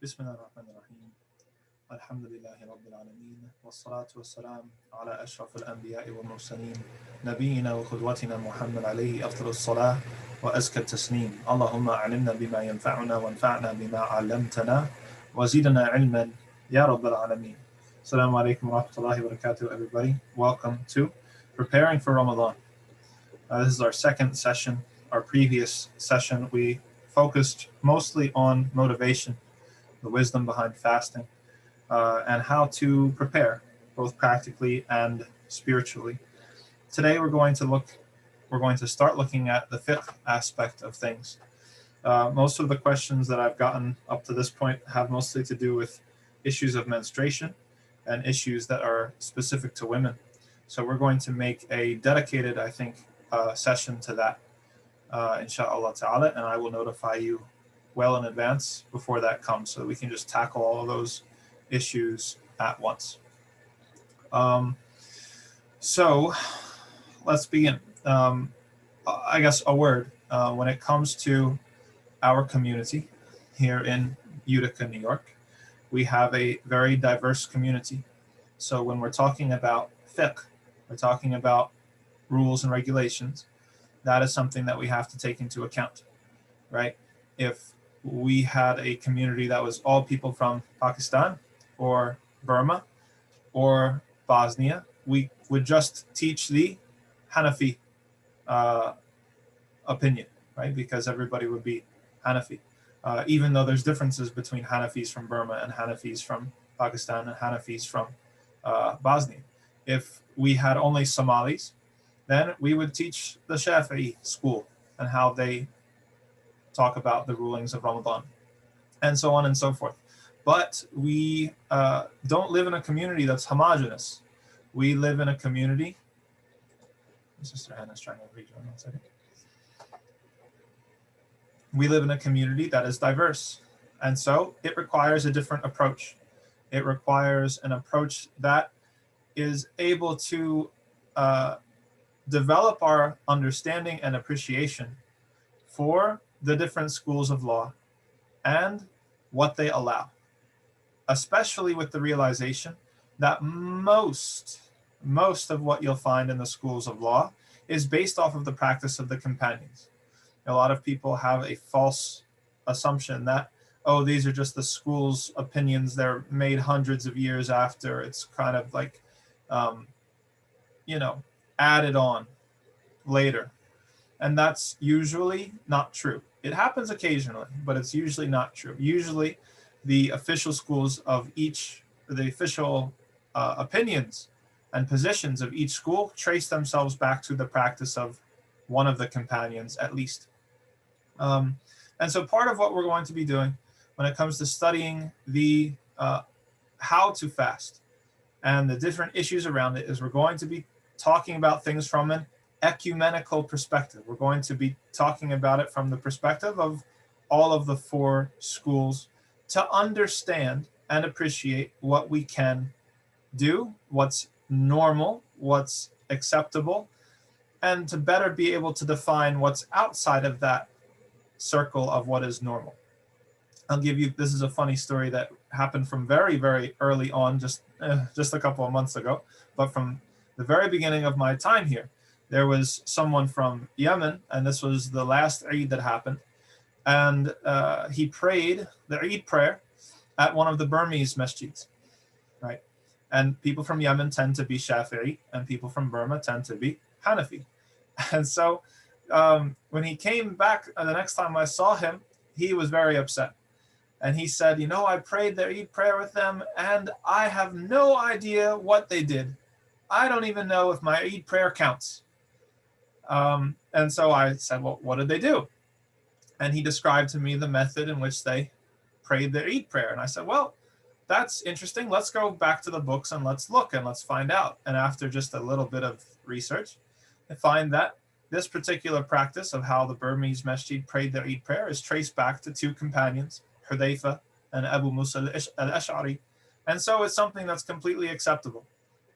بسم الله الرحمن الرحيم الحمد لله رب العالمين والصلاة والسلام على أشرف الأنبياء والمرسلين نبينا وقدوتنا محمد عليه أفضل الصلاة وأزكى التسليم اللهم أعلمنا بما ينفعنا وانفعنا بما علمتنا وزيدنا علما يا رب العالمين. Assalamu alaikum wa rahmatullahi wa barakatuh, everybody. Welcome to Preparing for Ramadan. This is our second session. Our previous session, we focused mostly on motivation, the wisdom behind fasting, and how to prepare, both practically and spiritually. Today, we're going to start looking at the fiqh aspect of things. Most of the questions that I've gotten up to this point have mostly to do with issues of menstruation and issues that are specific to women. So we're going to make a dedicated, I think, session to that, inshallah ta'ala, and I will notify you well in advance before that comes so that we can just tackle all of those issues at once. So let's begin. I guess a word when it comes to our community here in Utica, New York. We have a very diverse community. So when we're talking about fiqh, we're talking about rules and regulations, that is something that we have to take into account, right? If we had a community that was all people from Pakistan or Burma or Bosnia, we would just teach the Hanafi opinion, right? Because everybody would be Hanafi. Even though there's differences between Hanafis from Burma and Hanafis from Pakistan and Hanafis from Bosnia. If we had only Somalis, then we would teach the Shafi'i school and how they talk about the rulings of Ramadan, and so on and so forth. But we don't live in a community that's homogenous. We live in a community. Sister Hannah's trying to read you. 1 second. We live in a community that is diverse, and so it requires a different approach. It requires an approach that is able to develop our understanding and appreciation for the different schools of law and what they allow, especially with the realization that most of what you'll find in the schools of law is based off of the practice of the companions. A lot of people have a false assumption that, oh, these are just the school's opinions. They're made hundreds of years after. It's kind of like, added on later. And that's usually not true. It happens occasionally, but it's usually not true. Usually the official schools of the official opinions and positions of each school trace themselves back to the practice of one of the companions at least. And so part of what we're going to be doing when it comes to studying the how to fast and the different issues around it is we're going to be talking about things from an ecumenical perspective. We're going to be talking about it from the perspective of all of the four schools to understand and appreciate what we can do, what's normal, what's acceptable, and to better be able to define what's outside of that circle of what is normal. This is a funny story that happened from very, very early on, just a couple of months ago, but from the very beginning of my time here. There was someone from Yemen, and this was the last Eid that happened, and he prayed the Eid prayer at one of the Burmese masjids, right? And people from Yemen tend to be Shafi'i, and people from Burma tend to be Hanafi. And so when he came back the next time I saw him, he was very upset. And he said, I prayed the Eid prayer with them, and I have no idea what they did. I don't even know if my Eid prayer counts. And so I said, well, what did they do? And he described to me the method in which they prayed their Eid prayer. And I said, well, that's interesting. Let's go back to the books and let's look and let's find out. And after just a little bit of research, I find that this particular practice of how the Burmese masjid prayed their Eid prayer is traced back to two companions, Hudayfa and Abu Musa al-Ash'ari. And so it's something that's completely acceptable.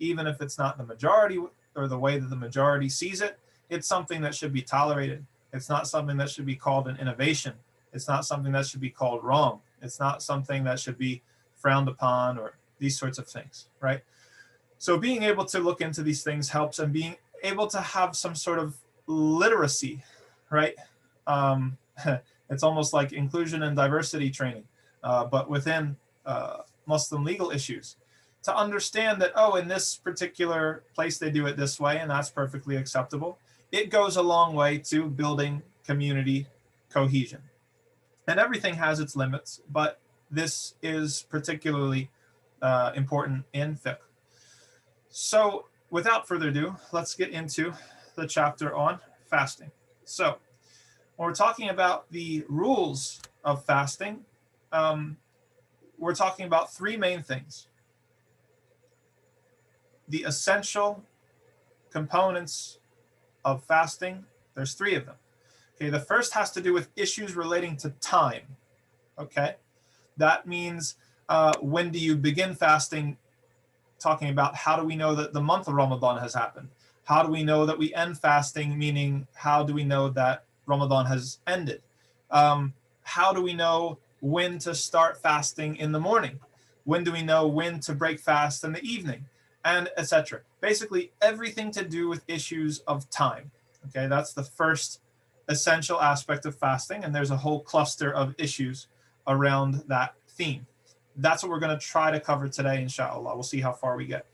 Even if it's not the majority or the way that the majority sees it, it's something that should be tolerated. It's not something that should be called an innovation. It's not something that should be called wrong. It's not something that should be frowned upon or these sorts of things, right? So being able to look into these things helps, and being able to have some sort of literacy, right? Um, it's almost like inclusion and diversity training, but within Muslim legal issues, to understand that, oh, in this particular place they do it this way, and that's perfectly acceptable. It goes a long way to building community cohesion. And everything has its limits, but this is particularly important in fiqh. So without further ado, let's get into the chapter on fasting. So when we're talking about the rules of fasting, we're talking about three main things. The essential components of fasting, there's three of them. Okay, the first has to do with issues relating to time. Okay, that means when do you begin fasting? Talking about how do we know that the month of Ramadan has happened? How do we know that we end fasting? Meaning, how do we know that Ramadan has ended? How do we know when to start fasting in the morning? When do we know when to break fast in the evening? And etc. Basically, everything to do with issues of time. Okay, that's the first essential aspect of fasting, and there's a whole cluster of issues around that theme. That's what we're going to try to cover today, inshallah. We'll see how far we get.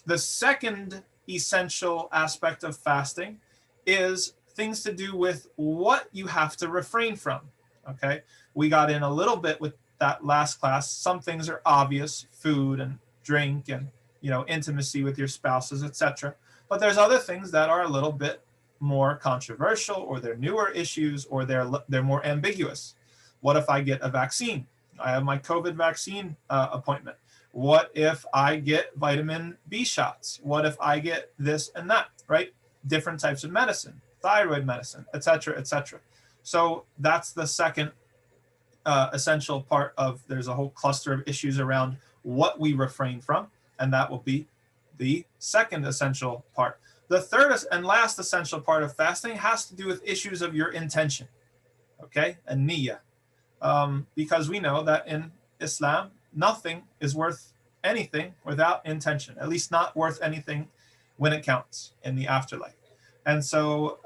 The second essential aspect of fasting is things to do with what you have to refrain from. Okay, we got in a little bit with that last class. Some things are obvious, food and drink and intimacy with your spouses, etc. But there's other things that are a little bit more controversial, or they're newer issues, or they're more ambiguous. What if I get a vaccine? I have my COVID vaccine appointment. What if I get vitamin B shots? What if I get this and that, right? Different types of medicine, thyroid medicine, etc., etc. So that's the second essential part of, there's a whole cluster of issues around what we refrain from, and that will be the second essential part. The third and last essential part of fasting has to do with issues of your intention, okay, and niyyah. Because we know that in Islam, nothing is worth anything without intention, at least not worth anything when it counts in the afterlife. And so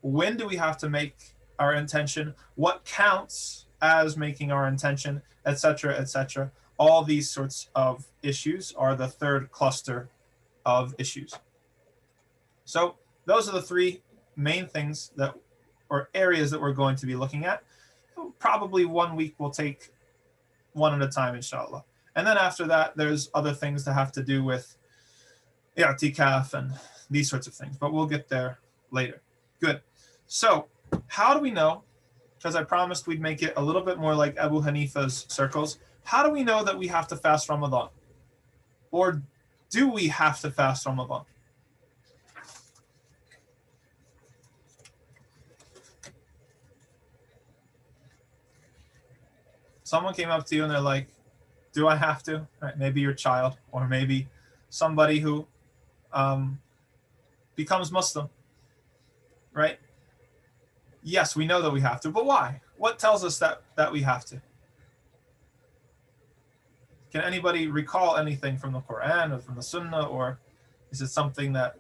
when do we have to make our intention? What counts as making our intention, etc., etc.? All these sorts of issues are the third cluster of issues. So those are the three main things or areas that we're going to be looking at. Probably 1 week we'll take one at a time, inshallah. And then after that, there's other things that have to do with i'tikaf and these sorts of things, but we'll get there later. Good. So how do we know, because I promised we'd make it a little bit more like Abu Hanifa's circles, how do we know that we have to fast Ramadan? Or do we have to fast Ramadan? Someone came up to you and they're like, do I have to? Right? Maybe your child, or maybe somebody who becomes Muslim, right? Yes, we know that we have to, but why? What tells us that we have to? Can anybody recall anything from the Quran or from the Sunnah, or is it something that,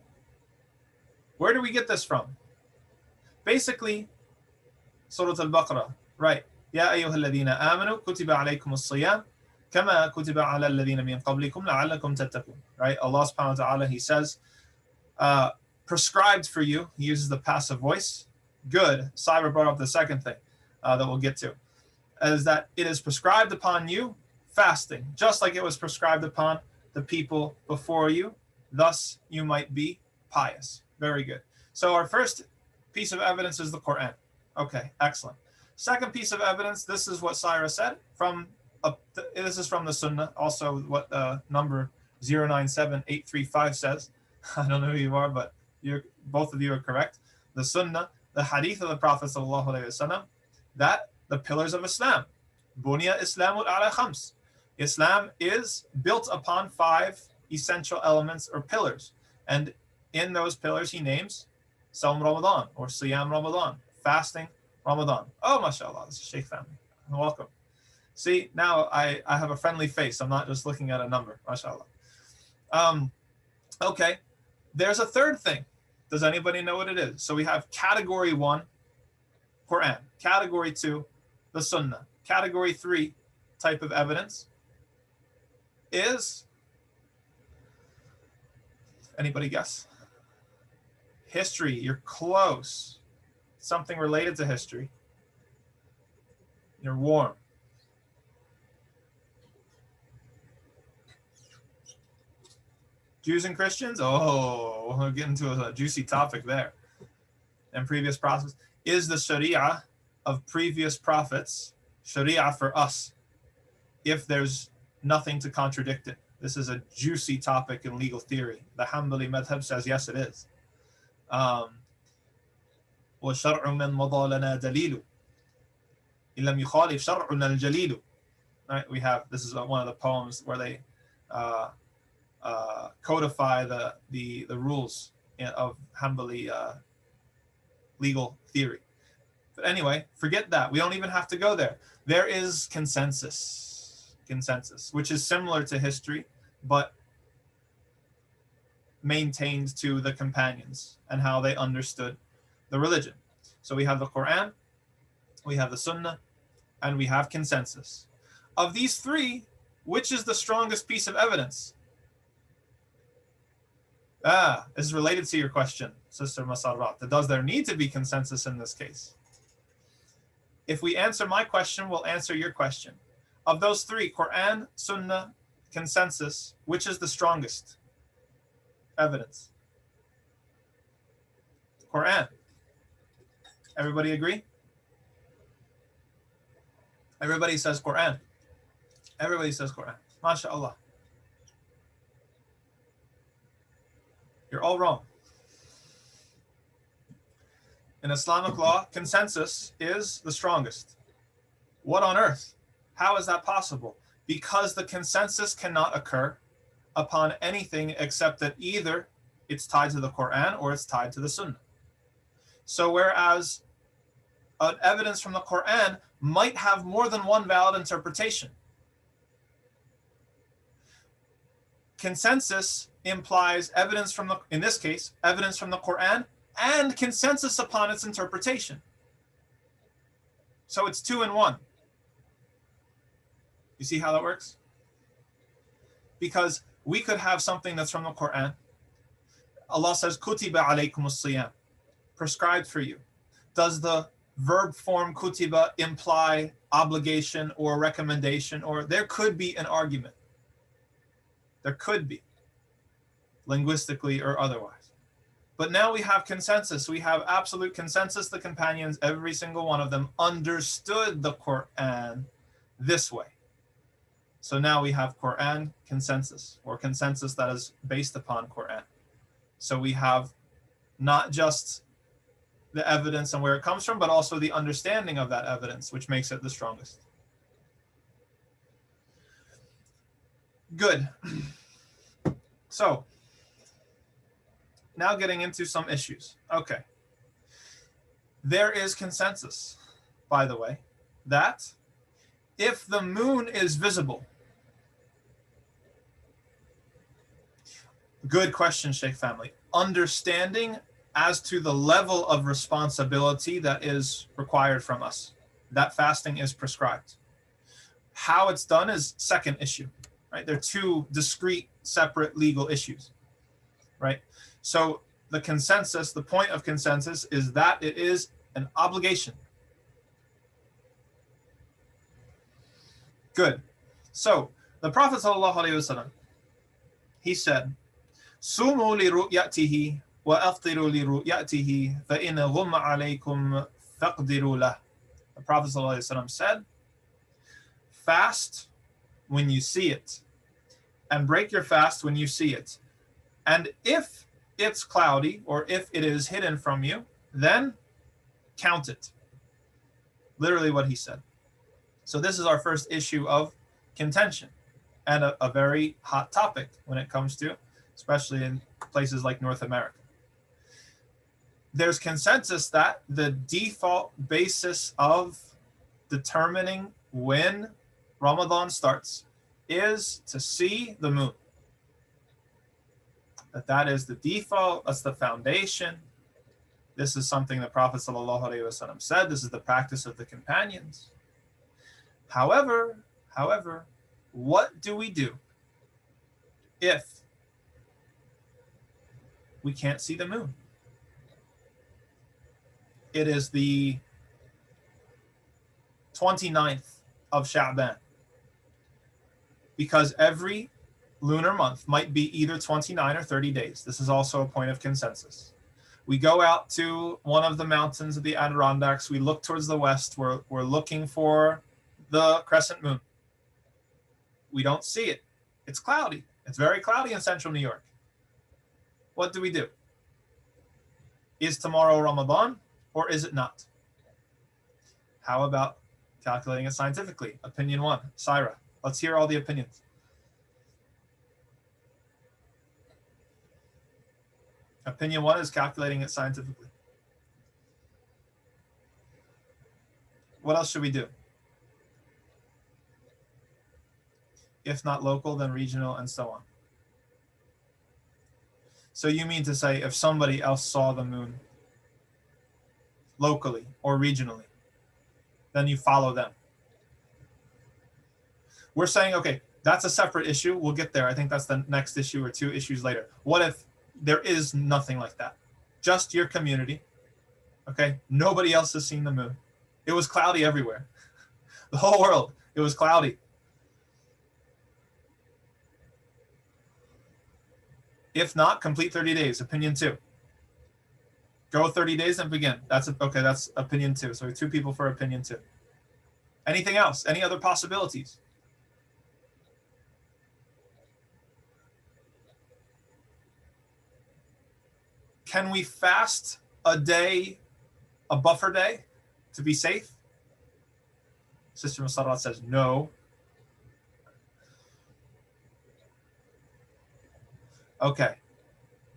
where do we get this from? Basically, Surah Al-Baqarah, right? يا أيها الذين آمنوا كتب عليكم الصيام كما كتب على الذين من قبلكم لعلكم تتقون. Right? Allah subhanahu wa ta'ala, He says, prescribed for you. He uses the passive voice. Good. Cyber brought up the second thing that we'll get to, is that it is prescribed upon you fasting, just like it was prescribed upon the people before you. Thus, you might be pious. Very good. So our first piece of evidence is the Quran. Okay, excellent. Second piece of evidence, this is what Cyrus said. This is from the Sunnah, also what number 097835 says. I don't know who you are, but both of you are correct. The Sunnah, the Hadith of the Prophet ﷺ, that the pillars of Islam. Bunya Islamul ala khams. Islam is built upon 5 essential elements or pillars. And in those pillars, he names Sawm Ramadan or Siyam Ramadan, fasting Ramadan. Oh, mashallah, this is Sheikh family. Welcome. See, now I have a friendly face. I'm not just looking at a number. MashaAllah. Okay. There's a third thing. Does anybody know what it is? So we have category 1, Quran. Category 2, the Sunnah. Category 3 type of evidence is, anybody guess? History. You're close. Something related to history. You're warm. Jews and Christians? Oh, we'll get into a juicy topic there. And previous prophets. Is the Sharia of previous prophets Sharia for us if there's nothing to contradict it? This is a juicy topic in legal theory. The Hanbali madhab says yes, it is. وَشَرْعُ مَنْ مَضَى لَنَا دَلِيلُ إِنْ لَمْ يُخَالِفْ شَرْعُنَا الْجَلِيلُ. Right, we have, this is one of the poems where they codify the rules of Hanbali legal theory. But anyway, forget that. We don't even have to go there. There is consensus, which is similar to history, but maintained to the companions and how they understood the religion. So we have the Quran, we have the Sunnah, and we have consensus. Of these three, which is the strongest piece of evidence? This is related to your question, Sister Masarrat. Does there need to be consensus in this case? If we answer my question, we'll answer your question. Of those three, Quran, Sunnah, consensus, which is the strongest evidence? Quran. Everybody agree? Everybody says Quran. Everybody says Quran. MashaAllah. You're all wrong. In Islamic law, consensus is the strongest. What on earth? How is that possible? Because the consensus cannot occur upon anything except that either it's tied to the Quran or it's tied to the Sunnah. So whereas an evidence from the Quran might have more than one valid interpretation, consensus implies evidence from the, in this case, evidence from the Quran and consensus upon its interpretation. So it's 2 in 1. You see how that works? Because we could have something that's from the Quran. Allah says, Kutiba alaykum as-siyam, prescribed for you. Does the verb form kutiba imply obligation or recommendation? Or there could be an argument. There could be, linguistically or otherwise. But now we have consensus. We have absolute consensus. The companions, every single one of them, understood the Quran this way. So now we have Quran consensus, or consensus that is based upon Quran. So we have not just the evidence and where it comes from, but also the understanding of that evidence, which makes it the strongest. Good. So, now getting into some issues. Okay. There is consensus, by the way, that if the moon is visible. Good question, Sheikh family. Understanding as to the level of responsibility that is required from us. That fasting is prescribed. How it's done is second issue, right? They're two discrete, separate legal issues, right? So the consensus, the point of consensus is that it is an obligation. Good. So the Prophet ﷺ, he said, "Sumu li ru'yatihi wa aftiru li ru'yatihi fa in ghumma alaykum faqdiru lah." The Prophet ﷺ said, "Fast when you see it, and break your fast when you see it. And if it's cloudy or if it is hidden from you, then count it." Literally what he said. So this is our first issue of contention, and a very hot topic when it comes to, especially in places like North America. There's consensus that the default basis of determining when Ramadan starts is to see the moon. That is the default, that's the foundation. This is something the Prophet ﷺ said. This is the practice of the companions. However, what do we do if we can't see the moon? It is the 29th of Sha'ban. Because every lunar month might be either 29 or 30 days. This is also a point of consensus. We go out to one of the mountains of the Adirondacks. We look towards the west. We're looking for the crescent moon. We don't see it. It's cloudy. It's very cloudy in central New York. What do we do? Is tomorrow Ramadan or is it not? How about calculating it scientifically? Opinion one, Syra. Let's hear all the opinions. Opinion one is calculating it scientifically. What else should we do? If not local, then regional, and so on. So you mean to say if somebody else saw the moon locally or regionally, then you follow them. We're saying, okay, that's a separate issue. We'll get there. I think that's the next issue or two issues later. What if there is nothing like that? Just your community. Okay? Nobody else has seen the moon. It was cloudy everywhere. The whole world, it was cloudy. If not, complete 30 days. Opinion two. Go 30 days and begin. That's opinion two. So two people for opinion two. Anything else? Any other possibilities? Can we fast a day, a buffer day, to be safe? Sister Musarat says no. Okay.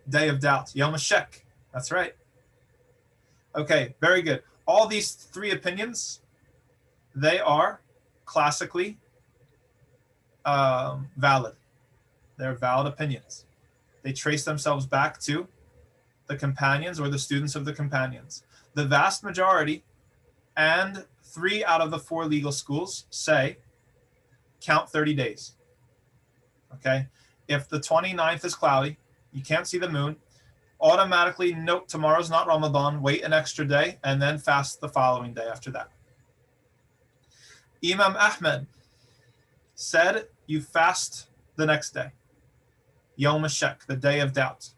Day of doubt. Yom HaShek. That's right. Okay, very good. All these three opinions, they are classically valid. They're valid opinions. They trace themselves back to the companions or the students of the companions. The vast majority and 3 out of the 4 legal schools say count 30 days. Okay? If the 29th is cloudy, you can't see the moon, automatically note tomorrow's not Ramadan, wait an extra day, and then fast the following day after that. Imam Ahmed said you fast the next day. Yom HaShek, the day of doubt.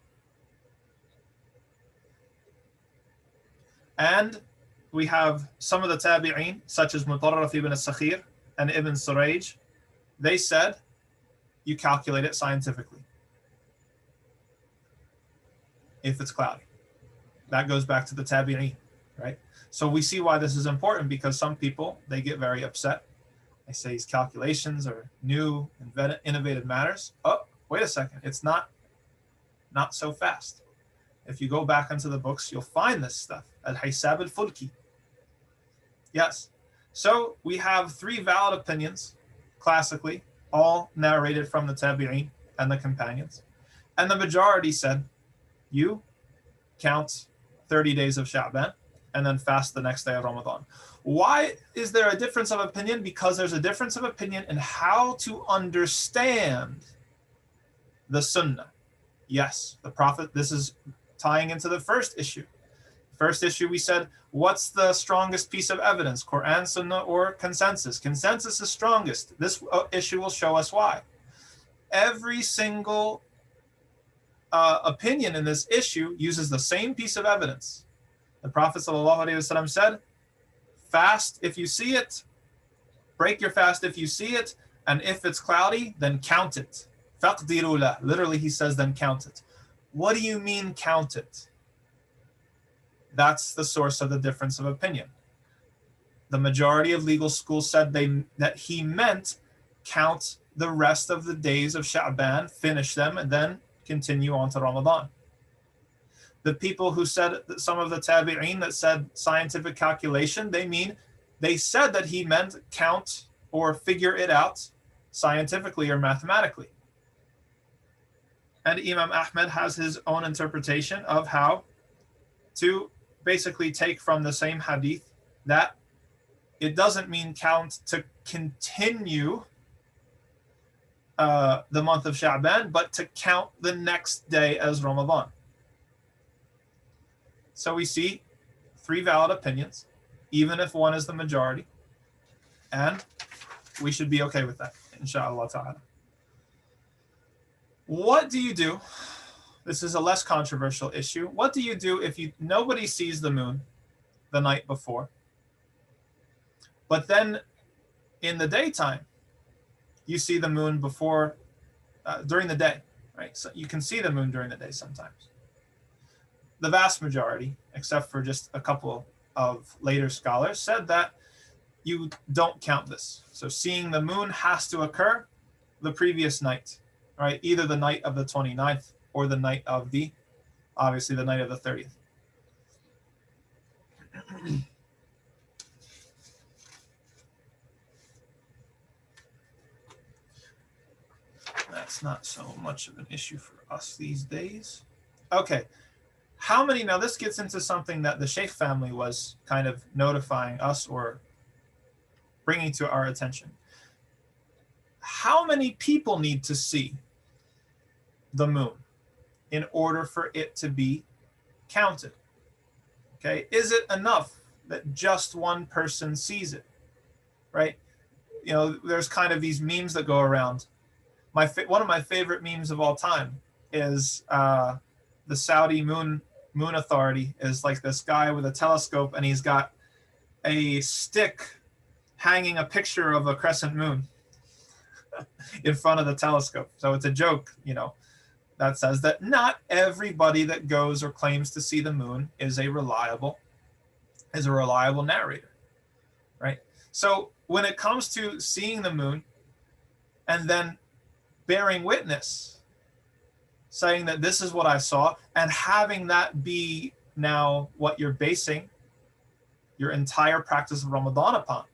And we have some of the tabi'een, such as Mutarraf ibn al-Sakhir and Ibn Surayj. They said you calculate it scientifically if it's cloudy. That goes back to the tabi'een, right? So we see why this is important, because some people, they get very upset. They say these calculations are new, innovative matters. Oh, wait a second. It's not so fast. If you go back into the books, you'll find this stuff. Al-Hisab al-Fulki. Yes. So we have 3 valid opinions, classically, all narrated from the tabi'een and the companions. And the majority said, you count 30 days of Sha'ban and then fast the next day of Ramadan. Why is there a difference of opinion? Because there's a difference of opinion in how to understand the Sunnah. Yes, the Prophet, this is tying into the first issue. First issue, we said, what's the strongest piece of evidence? Quran, Sunnah, or consensus? Consensus is strongest. This issue will show us why. Every single opinion in this issue uses the same piece of evidence. The Prophet ﷺ said, fast if you see it, break your fast if you see it, and if it's cloudy, then count it. فَقْدِرُوا لَهُ. Literally, he says, then count it. What do you mean count it? That's the source of the difference of opinion. The majority of legal schools said that he meant count the rest of the days of Sha'ban, finish them, and then continue on to Ramadan. The people who said, some of the tabi'een that said scientific calculation, they said that he meant count or figure it out scientifically or mathematically. And Imam Ahmed has his own interpretation of how to basically take from the same hadith that it doesn't mean count to continue the month of Sha'ban, but to count the next day as Ramadan. So we see three valid opinions, even if one is the majority, and we should be okay with that, inshallah ta'ala. What do you do? This is a less controversial issue. What do you do if nobody sees the moon the night before, but then in the daytime you see the moon before during the day, right? So you can see the moon during the day sometimes. The vast majority, except for just a couple of later scholars, said that you don't count this. So seeing the moon has to occur the previous night, right? Either the night of the 29th or the night of obviously the night of the 30th. That's not so much of an issue for us these days. Okay. Now this gets into something that the Sheikh family was kind of notifying us or bringing to our attention. How many people need to see the moon in order for it to be counted? Okay, is it enough that just one person sees it, right? There's kind of these memes that go around. One of my favorite memes of all time is the Saudi moon authority is like this guy with a telescope, and he's got a stick hanging a picture of a crescent moon in front of the telescope. So it's a joke, that says that not everybody that goes or claims to see the moon is a reliable narrator, right? So when it comes to seeing the moon and then bearing witness, saying that this is what I saw, and having that be now what you're basing your entire practice of Ramadan upon,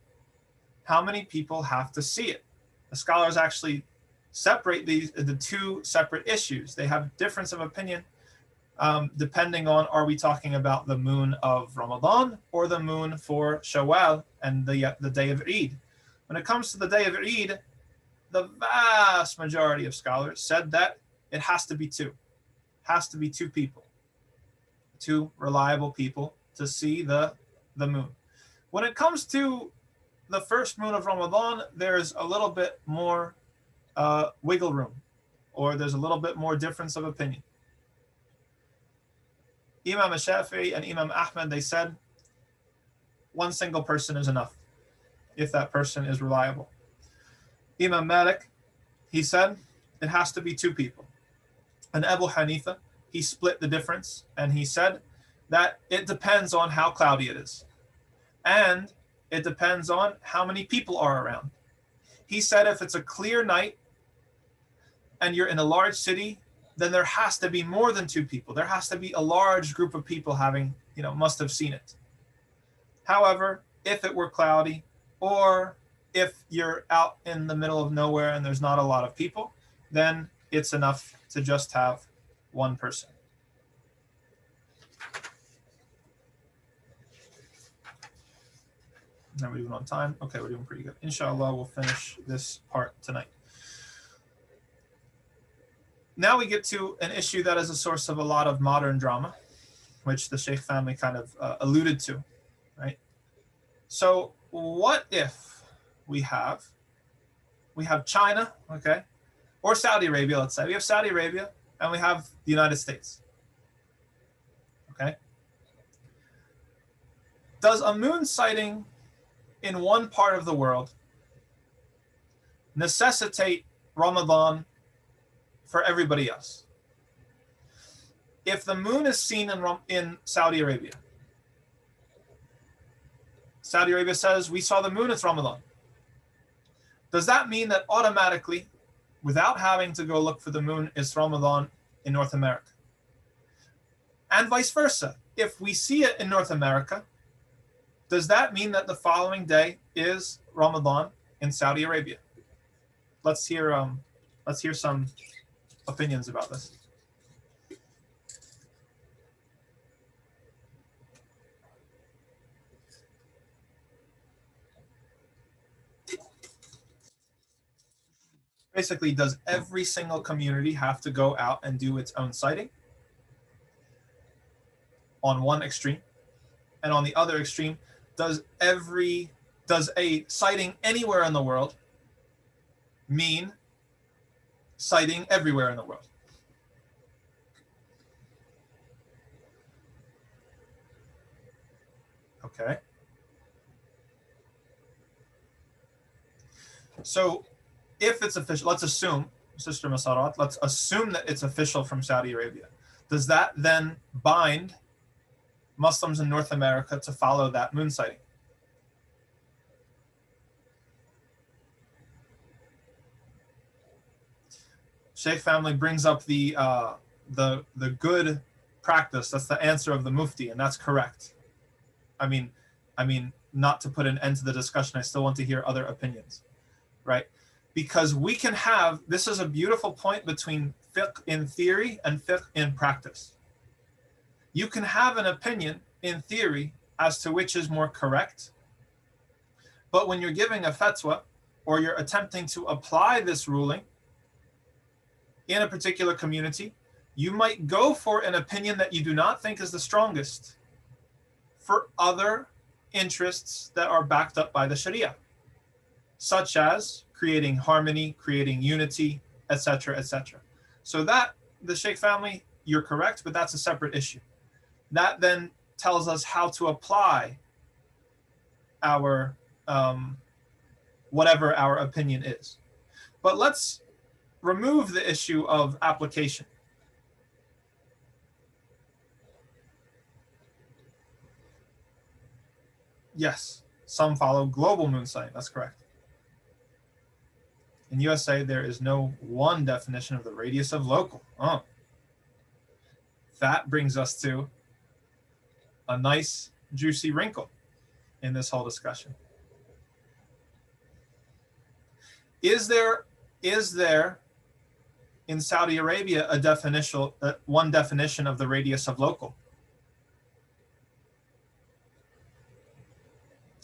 how many people have to see it? The scholars actually separate the two separate issues. They have difference of opinion depending on, are we talking about the moon of Ramadan or the moon for Shawwal and the day of Eid? When it comes to the day of Eid, the vast majority of scholars said that it has to be two people, two reliable people to see the moon. When it comes to the first moon of Ramadan, there's a little bit more wiggle room, or there's a little bit more difference of opinion. Imam Shafi'i and Imam Ahmed, they said one single person is enough if that person is reliable. Imam Malik, he said it has to be two people. And Abu Hanifa, he split the difference, and he said that it depends on how cloudy it is, and it depends on how many people are around. He said if it's a clear night and you're in a large city, then there has to be more than two people. There has to be a large group of people must have seen it. However, if it were cloudy, or if you're out in the middle of nowhere and there's not a lot of people, then it's enough to just have one person. Now we're doing on time. Okay, we're doing pretty good. Inshallah, we'll finish this part tonight. Now we get to an issue that is a source of a lot of modern drama, which the Sheikh family kind of alluded to, right? So what if we have China, okay, or Saudi Arabia, let's say. We have Saudi Arabia and we have the United States, okay? Does a moon sighting in one part of the world necessitate Ramadan for everybody else? If the moon is seen in Saudi Arabia, Saudi Arabia says, we saw the moon, it's Ramadan. Does that mean that automatically, without having to go look for the moon, it's Ramadan in North America? And vice versa. If we see it in North America, does that mean that the following day is Ramadan in Saudi Arabia. Let's hear some opinions about this. Basically, does every single community have to go out and do its own sighting on one extreme? And on the other extreme, does a sighting anywhere in the world mean sighting everywhere in the world? Okay. So if it's official, let's assume, Sister Masarat, let's assume that it's official from Saudi Arabia. Does that then bind Muslims in North America to follow that moon sighting? Sheikh family brings up the good practice. That's the answer of the Mufti, and that's correct. I mean, not to put an end to the discussion, I still want to hear other opinions, right? Because we can have, this is a beautiful point between fiqh in theory and fiqh in practice. You can have an opinion in theory as to which is more correct, but when you're giving a fatwa or you're attempting to apply this ruling in a particular community, you might go for an opinion that you do not think is the strongest for other interests that are backed up by the Sharia, such as creating harmony, creating unity, etc., etc. So that, the Sheikh family, you're correct, but that's a separate issue. That then tells us how to apply our whatever our opinion is. But let's remove the issue of application. Yes, some follow global moon sighting. That's correct. In USA, there is no one definition of the radius of local. Oh, that brings us to a nice, juicy wrinkle in this whole discussion. Is there in Saudi Arabia one definition of the radius of local?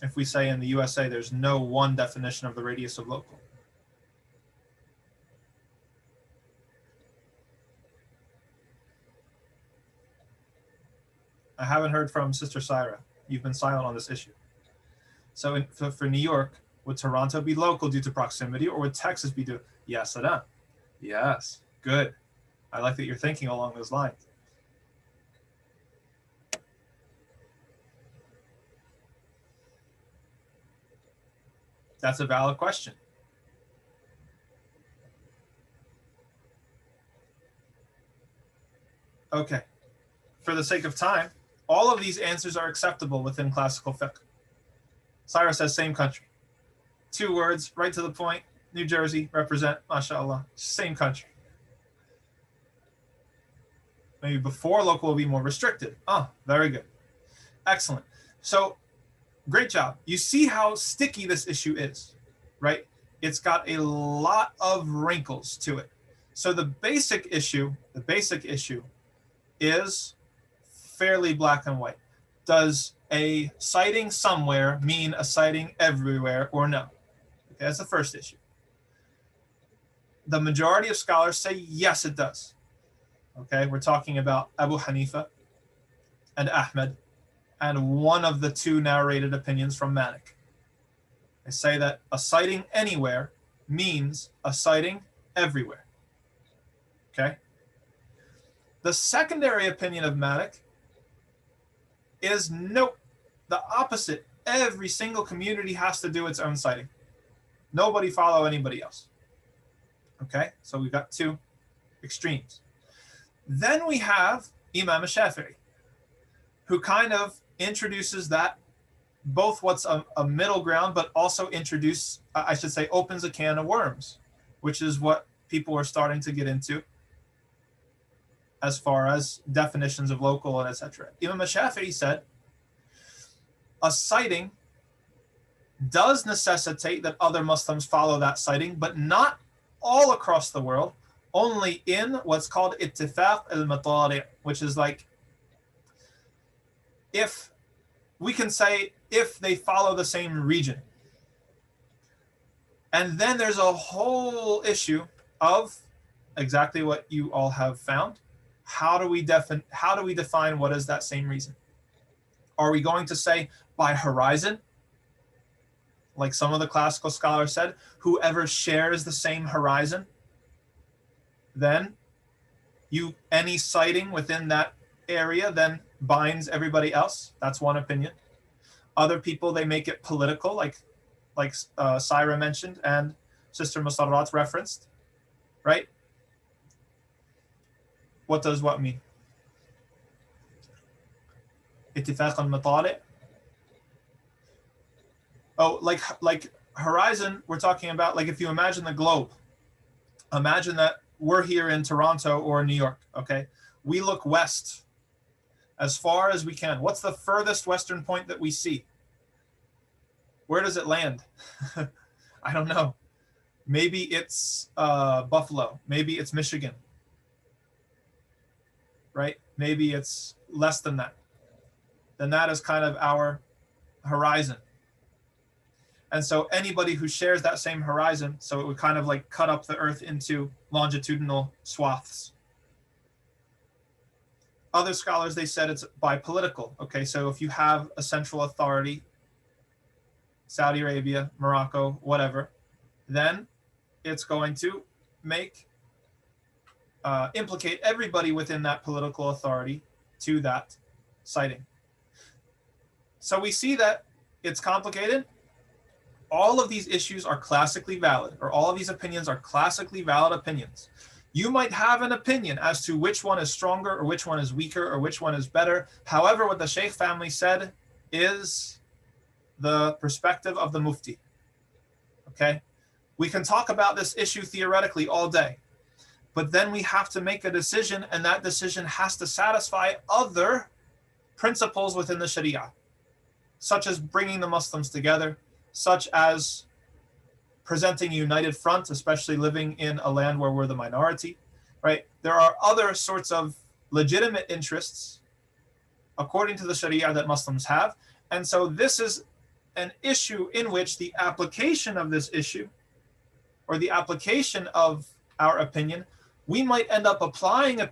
If we say in the USA there's no one definition of the radius of local. I haven't heard from Sister Syra. You've been silent on this issue. So for New York, would Toronto be local due to proximity, or would Texas be due? Yes, Adam. Yes, good. I like that you're thinking along those lines. That's a valid question. Okay. For the sake of time, all of these answers are acceptable within classical fiqh. Syra says same country. 2 words, right to the point. New Jersey, represent, mashallah. Same country. Maybe before local will be more restricted. Oh, very good. Excellent. So, great job. You see how sticky this issue is, right? It's got a lot of wrinkles to it. So the basic issue is fairly black and white. Does a sighting somewhere mean a sighting everywhere or no? Okay, that's the first issue. The majority of scholars say yes, it does. Okay, we're talking about Abu Hanifa and Ahmed and one of the 2 narrated opinions from Malik. They say that a sighting anywhere means a sighting everywhere. Okay? The secondary opinion of Malik is nope, the opposite. Every single community has to do its own sighting. Nobody follow anybody else. Okay? So we've got 2 extremes. Then we have Imam Shafi'i, who kind of introduces that both what's a middle ground, but also opens a can of worms, which is what people are starting to get into as far as definitions of local and etc. Imam Shafi'i said a sighting does necessitate that other Muslims follow that sighting, but not all across the world, only in what's called ittifaq al-matari', which is like, if we can say, if they follow the same region. And then there's a whole issue of exactly what you all have found. How do we define what is that same reason? Are we going to say by horizon? Like some of the classical scholars said, whoever shares the same horizon, then any sighting within that area then binds everybody else. That's one opinion. Other people, they make it political, like Syra mentioned and Sister Musarrat referenced, right? What does what mean? Ittifaq al-matali'. Oh, like horizon, we're talking about, like, if you imagine the globe, imagine that we're here in Toronto or New York, okay? We look west as far as we can. What's the furthest western point that we see? Where does it land? I don't know. Maybe it's Buffalo. Maybe it's Michigan, right? Maybe it's less than that. Then that is kind of our horizon. And so anybody who shares that same horizon, so it would kind of like cut up the earth into longitudinal swaths. Other scholars, they said it's bipolitical. Okay, so if you have a central authority, Saudi Arabia, Morocco, whatever, then it's going to implicate everybody within that political authority to that sighting. So we see that it's complicated. All of these issues are classically valid, or all of these opinions are classically valid opinions. You might have an opinion as to which one is stronger or which one is weaker or which one is better. However, what the Sheikh family said is the perspective of the Mufti. Okay? We can talk about this issue theoretically all day, but then we have to make a decision, and that decision has to satisfy other principles within the Sharia, such as bringing the Muslims together, such as presenting a united front, especially living in a land where we're the minority, right? There are other sorts of legitimate interests, according to the Sharia, that Muslims have. And so this is an issue in which the application of this issue, or the application of our opinion, we might end up applying an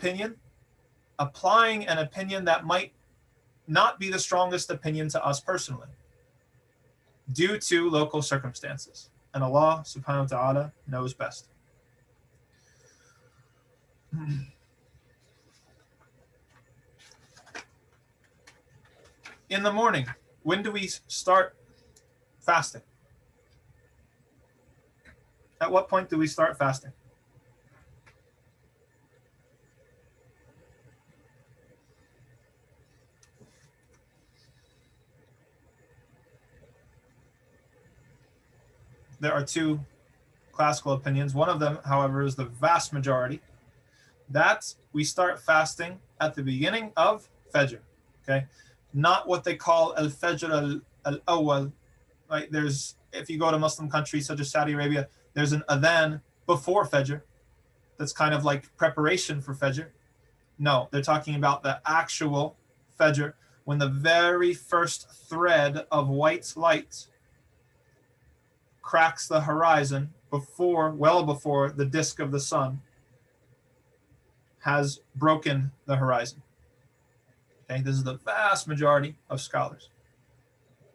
opinion that might not be the strongest opinion to us personally, due to local circumstances. And Allah subhanahu wa ta'ala knows best. In the morning, when do we start fasting? At what point do we start fasting? There are two classical opinions. One of them, however, is the vast majority, that we start fasting at the beginning of Fajr. Okay, not what they call al-Fajr al-Awwal. Right? If you go to Muslim countries such as Saudi Arabia, there's an adhan before Fajr. That's kind of like preparation for Fajr. No, they're talking about the actual Fajr, when the very first thread of white light cracks the horizon well before the disk of the sun has broken the horizon. Okay, this is the vast majority of scholars.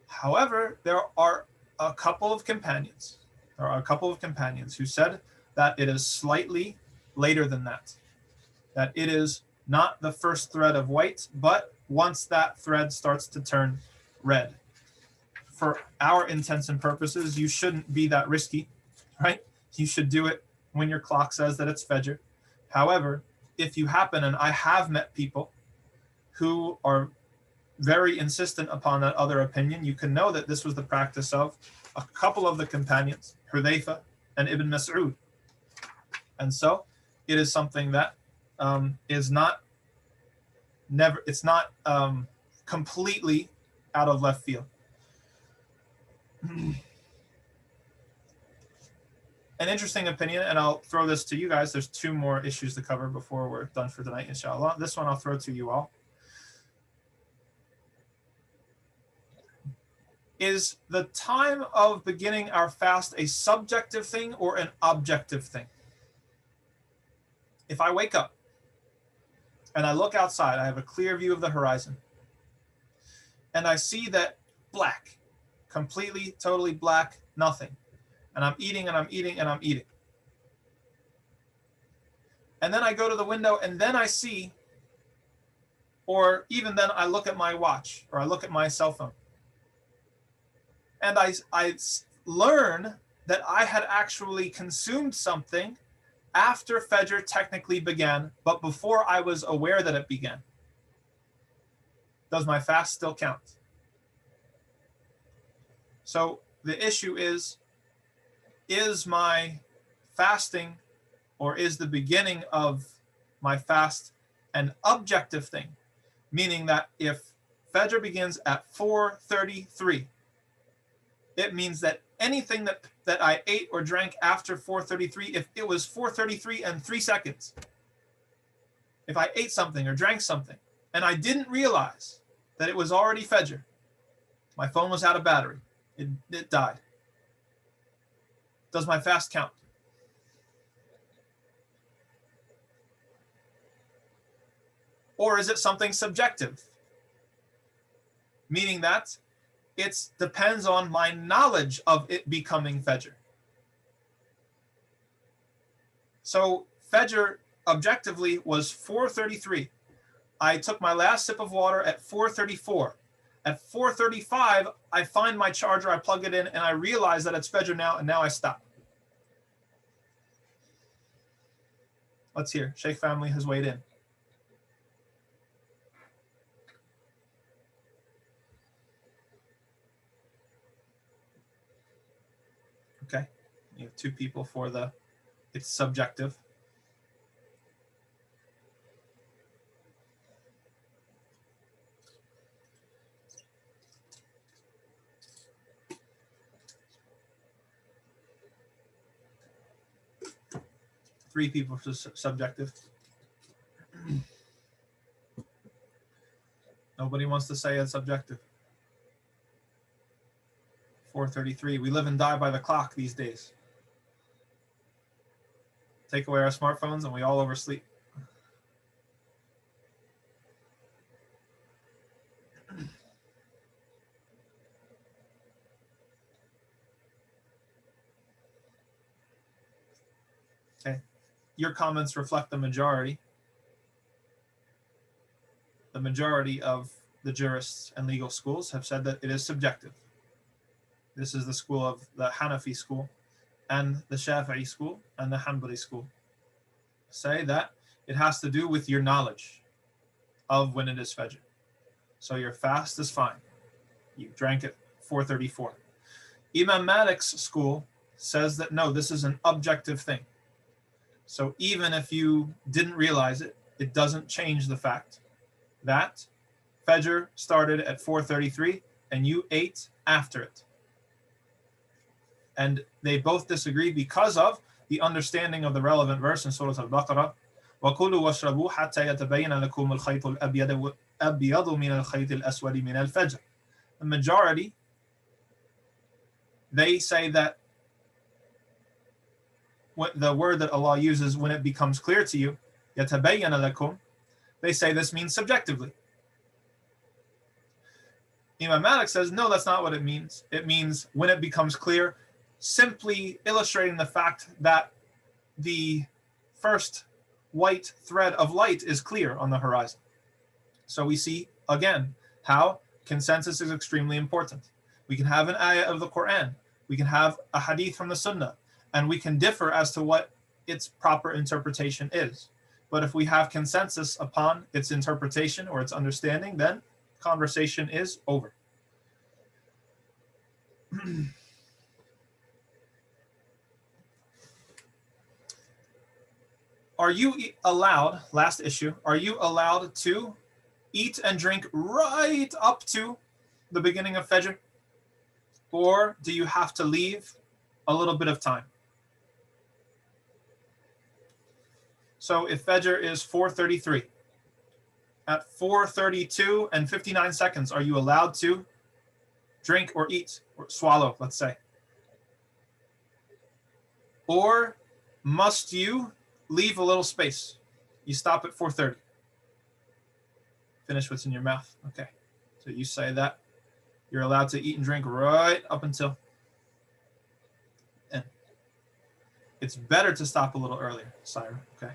However, there are a couple of companions who said that it is slightly later than that it is not the first thread of white, but once that thread starts to turn red. For our intents and purposes, you shouldn't be that risky, right? You should do it when your clock says that it's Fajr. However, if you happen, and I have met people who are very insistent upon that other opinion, you can know that this was the practice of a couple of the companions, Hudayfa and Ibn Mas'ud. And so it is something that is not completely out of left field. An interesting opinion, and I'll throw this to you guys. There's two more issues to cover before we're done for tonight, inshallah. This one I'll throw to you all. Is the time of beginning our fast a subjective thing or an objective thing? If I wake up and I look outside, I have a clear view of the horizon, and I see that black, completely, totally black, nothing. And I'm eating and I'm eating and I'm eating. And then I go to the window and then I see, or even then I look at my watch or I look at my cell phone. And I learn that I had actually consumed something after Fajr technically began, but before I was aware that it began. Does my fast still count? So the issue is my fasting, or is the beginning of my fast an objective thing? Meaning that if Fajr begins at 4:33, it means that anything that I ate or drank after 4:33, if it was 4:33 and 3 seconds, if I ate something or drank something and I didn't realize that it was already Fajr, my phone was out of battery, it died. Does my fast count? Or is it something subjective? Meaning that it depends on my knowledge of it becoming Fajr. So Fajr objectively was 4:33. I took my last sip of water at 4:34. At 4:35, I find my charger, I plug it in, and I realize that it's Fajr now, and now I stop. Let's hear. Sheikh family has weighed in. Okay. You have two people for it's subjective. Three people for subjective. Nobody wants to say it's subjective. 4:33. We live and die by the clock these days. Take away our smartphones and we all oversleep. Okay. Your comments reflect the majority. The majority of the jurists and legal schools have said that it is subjective. This is the school of the Hanafi school and the Shafi'i school and the Hanbali school. Say that it has to do with your knowledge of when it is Fajr. So your fast is fine. You drank at 4:34. Imam Malik's school says that no, this is an objective thing. So even if you didn't realize it, it doesn't change the fact that Fajr started at 4:33 and you ate after it. And they both disagree because of the understanding of the relevant verse in Surah Al-Baqarah. وَكُلُوا وَاشْرَبُوا حَتَّى يَتَبَيَّنَ لَكُمُ الْخَيْطُ الْأَبْيَضُ مِنَ الْخَيْطِ الْأَسْوَدِ مِنَ الْفَجْرِ. The majority, they say that the word that Allah uses when it becomes clear to you, يَتَبَيَّنَ لَكُمْ, they say this means subjectively. Imam Malik says, no, that's not what it means. It means when it becomes clear, simply illustrating the fact that the first white thread of light is clear on the horizon. So we see, again, how consensus is extremely important. We can have an ayah of the Quran, we can have a hadith from the Sunnah, and we can differ as to what its proper interpretation is. But if we have consensus upon its interpretation or its understanding, then conversation is over. Are you allowed, last issue, are you allowed to eat and drink right up to the beginning of Fajr? Or do you have to leave a little bit of time? So if Fajr is 4:33, at 4:32 and 59 seconds, are you allowed to drink or eat or swallow, let's say? Or must you leave a little space? You stop at 4:30. Finish what's in your mouth. Okay. So you say that you're allowed to eat and drink right up until. And it's better to stop a little earlier, Syra. Okay.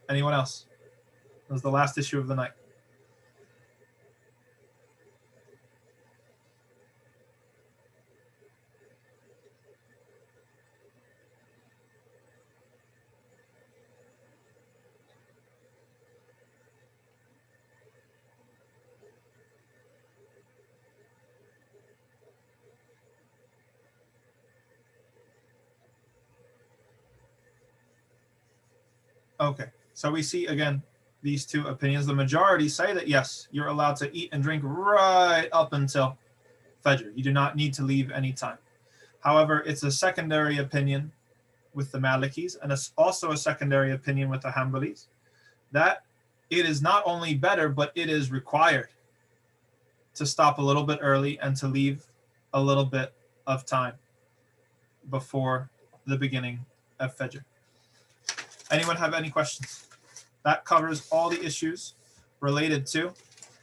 Anyone else? That was the last issue of the night. Okay. So we see again these two opinions. The majority say that yes, you're allowed to eat and drink right up until Fajr. You do not need to leave any time. However, it's a secondary opinion with the Malikis, and it's also a secondary opinion with the Hanbalis, that it is not only better, but it is required to stop a little bit early and to leave a little bit of time before the beginning of Fajr. Anyone have any questions? That covers all the issues related to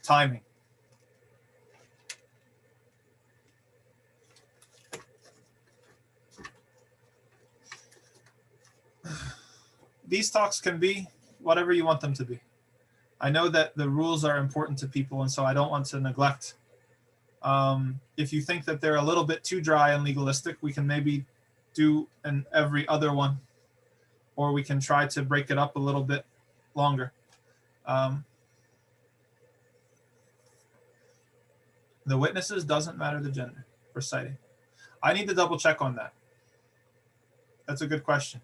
timing. These talks can be whatever you want them to be. I know that the rules are important to people, and so I don't want to neglect. If you think that they're a little bit too dry and legalistic, we can maybe do an every other one, or we can try to break it up a little bit longer. The witnesses doesn't matter the gender for citing. I need to double check on that. That's a good question.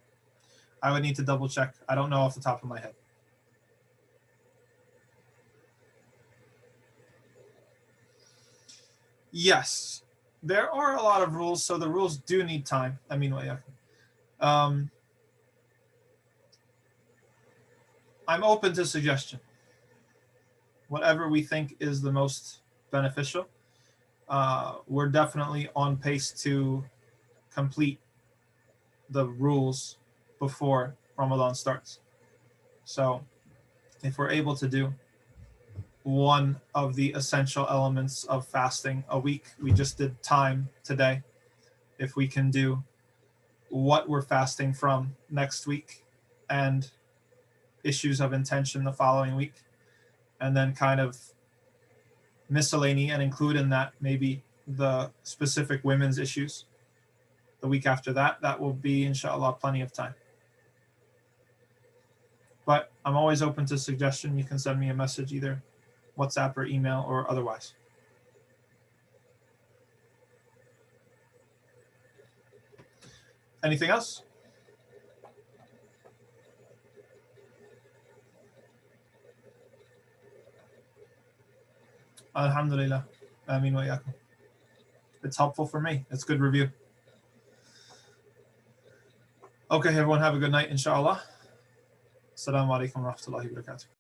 I would need to double check. I don't know off the top of my head. Yes, there are a lot of rules, so the rules do need time. I mean, I'm open to suggestion. Whatever we think is the most beneficial. We're definitely on pace to complete the rules before Ramadan starts. So if we're able to do one of the essential elements of fasting a week, we just did time today. If we can do what we're fasting from next week and issues of intention the following week, and then kind of miscellany and include in that maybe the specific women's issues the week after that, that will be, inshallah, plenty of time. But I'm always open to suggestion. You can send me a message, either WhatsApp or email or otherwise. Anything else? Alhamdulillah. Ameen wa yakum. It's helpful for me. It's good review. Okay, everyone, have a good night, inshallah. Assalamu alaikum wa rahmatullahi wa barakatuh.